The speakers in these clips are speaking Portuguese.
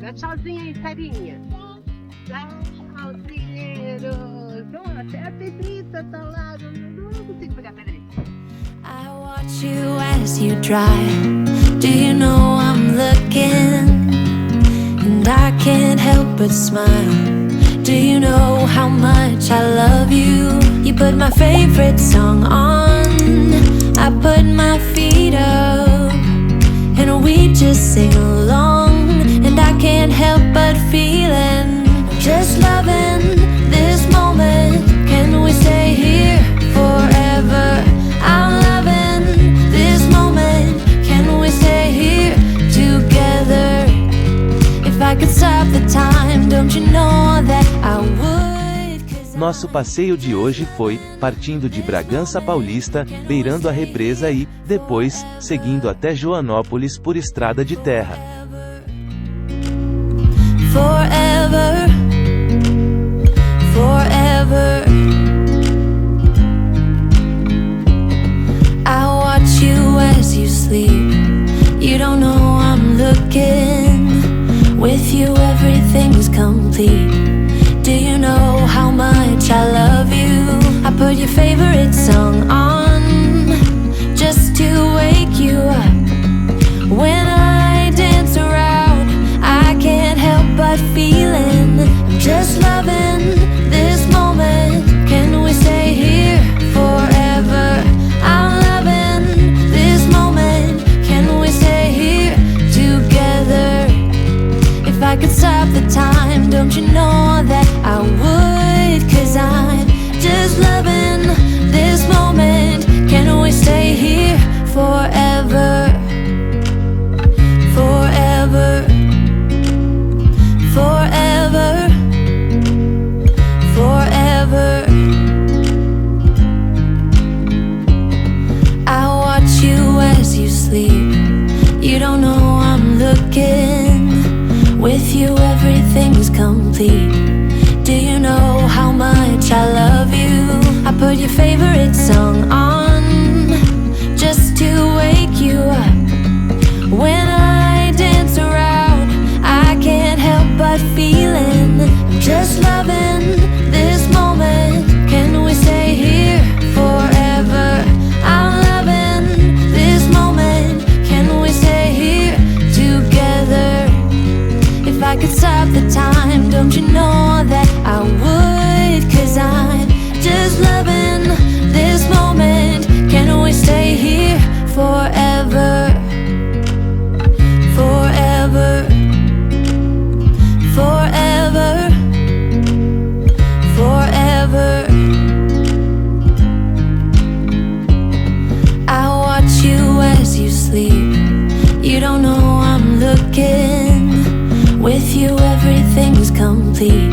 Dá tchauzinho aí, carinha. Tchau, trilheiros. Até a Pedrita tá lá. Não consigo pegar a Pedrita. I watch you as you drive. Do you know I'm looking? And I can't help but smile. Do you know how much I love you? You put my favorite song on. I put my feet up. And we just sing along. And I can't help but feeling just loving this moment. Can we stay here forever? I'm loving this moment. Can we stay here together? If I could stop the time, don't you know that I would? Nosso passeio de hoje foi, partindo de Bragança Paulista, beirando a represa e, depois, seguindo até Joanópolis por estrada de terra. Forever, forever. I watch you as you sleep. You don't know I'm looking. With you everything's complete. Do you know how much I love you? I put your favorite song on just to wake you up. When I dance around, I can't help but feeling just loving this moment. Can we stay here forever? I'm loving this moment. Can we stay here together? If I could stop the time, don't you know that I would? 'Cause I'm just loving this moment. Can we stay here forever? Forever, forever, forever. I watch you as you sleep. You don't know I'm looking. With you everything's complete. Do you know how much I love you? I put your favorite song on just to wake you up. When I dance around, I can't help but feeling just loving this moment. Can we stay here forever? I'm loving this moment. Can we stay here together? If I could stop the time, don't you know that I would? 'Cause I'm just loving this moment. Can we stay here forever? Forever, forever, forever. I watch you as you sleep. You don't know I'm looking. With you everything's complete.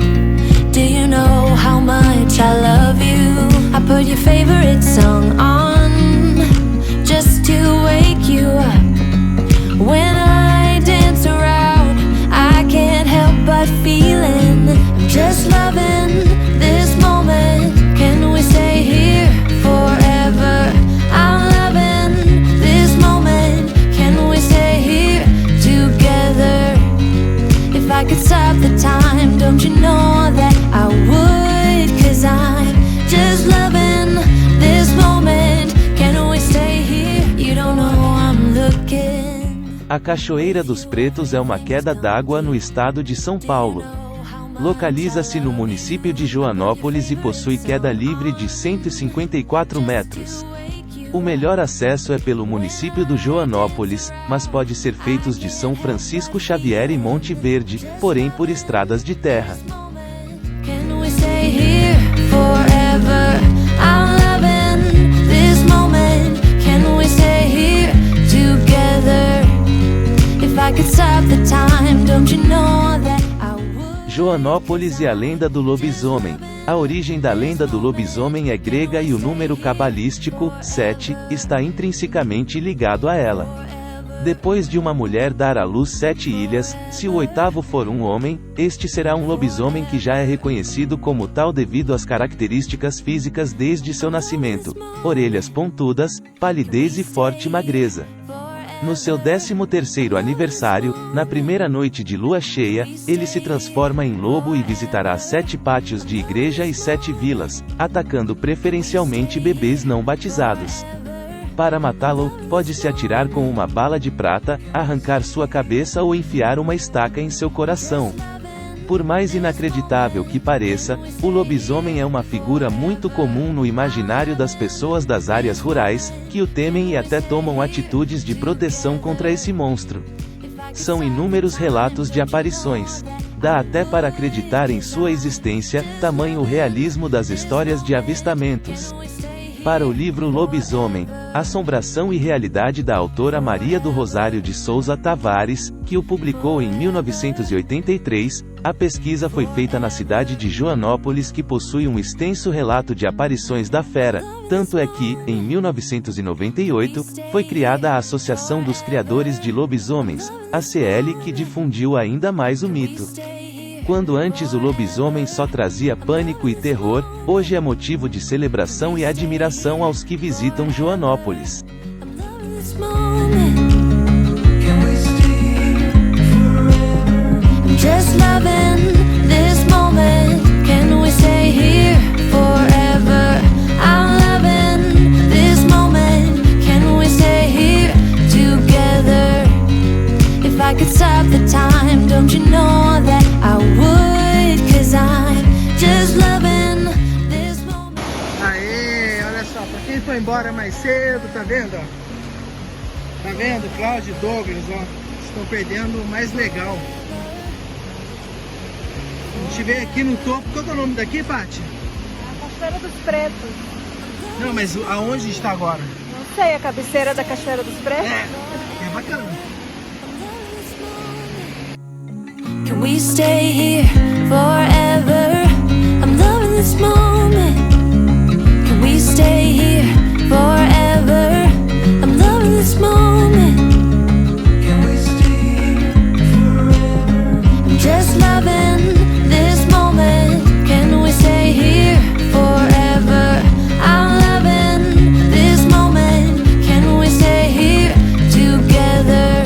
Do you know how much I love you? I put your favorite song on just to wake you up. When I dance around, I can't help but feeling just loving this moment. Can we stay here forever? I'm loving this moment. Can we stay here together? If I could stop the time, don't you know that I would? 'Cause I'm just loving this moment. Can we stay here? You don't know I'm looking. A Cachoeira dos Pretos é uma queda d'água no estado de São Paulo. Localiza-se no município de Joanópolis e possui queda livre de 154 metros. O melhor acesso é pelo município do Joanópolis, mas pode ser feito de São Francisco Xavier e Monte Verde, porém por estradas de terra. Can we stay here forever? I'm loving this moment. Can we stay here together? If I could stop the time, don't you know that I would? Joanópolis e a lenda do lobisomem. A origem da lenda do lobisomem é grega e o número cabalístico, 7, está intrinsecamente ligado a ela. Depois de uma mulher dar à luz 7 ilhas, se o oitavo for um homem, este será um lobisomem que já é reconhecido como tal devido às características físicas desde seu nascimento: orelhas pontudas, palidez e forte magreza. No seu 13º aniversário, na primeira noite de lua cheia, ele se transforma em lobo e visitará 7 pátios de igreja e 7 vilas, atacando preferencialmente bebês não batizados. Para matá-lo, pode-se atirar com uma bala de prata, arrancar sua cabeça ou enfiar uma estaca em seu coração. Por mais inacreditável que pareça, o lobisomem é uma figura muito comum no imaginário das pessoas das áreas rurais, que o temem e até tomam atitudes de proteção contra esse monstro. São inúmeros relatos de aparições. Dá até para acreditar em sua existência, tamanho o realismo das histórias de avistamentos. Para o livro Lobisomem, Assombração e Realidade da autora Maria do Rosário de Souza Tavares, que o publicou em 1983, a pesquisa foi feita na cidade de Joanópolis, que possui um extenso relato de aparições da fera, tanto é que, em 1998, foi criada a Associação dos Criadores de Lobisomens, ACL, que difundiu ainda mais o mito. Quando antes o lobisomem só trazia pânico e terror, hoje é motivo de celebração e admiração aos que visitam Joanópolis. Just loving this moment. Can we stay here forever? I'm loving this moment. Can we stay here together? If I could stop the time, don't you know that I would? 'Cause I'm just loving this moment. Aê, olha só, pra quem foi embora mais cedo, tá vendo, ó? Tá vendo? Cláudio e Douglas, ó, estão perdendo o mais legal. A gente veio aqui no topo. Qual é o nome daqui, Paty? Cachoeira dos Pretos. Não, mas aonde está agora? Não sei, a cabeceira da Cachoeira dos Pretos? É bacana. Can we stay here forever? I'm loving this moment. Can we stay here forever? I'm loving this moment. Can we stay here forever? I'm just loving this moment. Can we stay here forever? I'm loving this moment. Can we stay here together?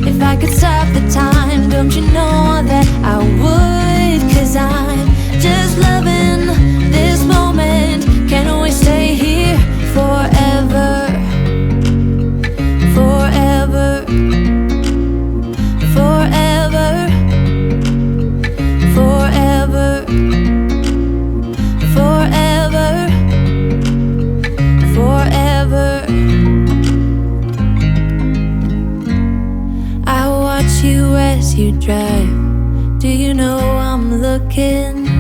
If I could stop the time, don't you know that I would? 'Cause I'm just loving this moment. Can we stay here forever? Forever. Forever. Forever. Forever. Forever. I watch you as you drive. Do you know I'm looking?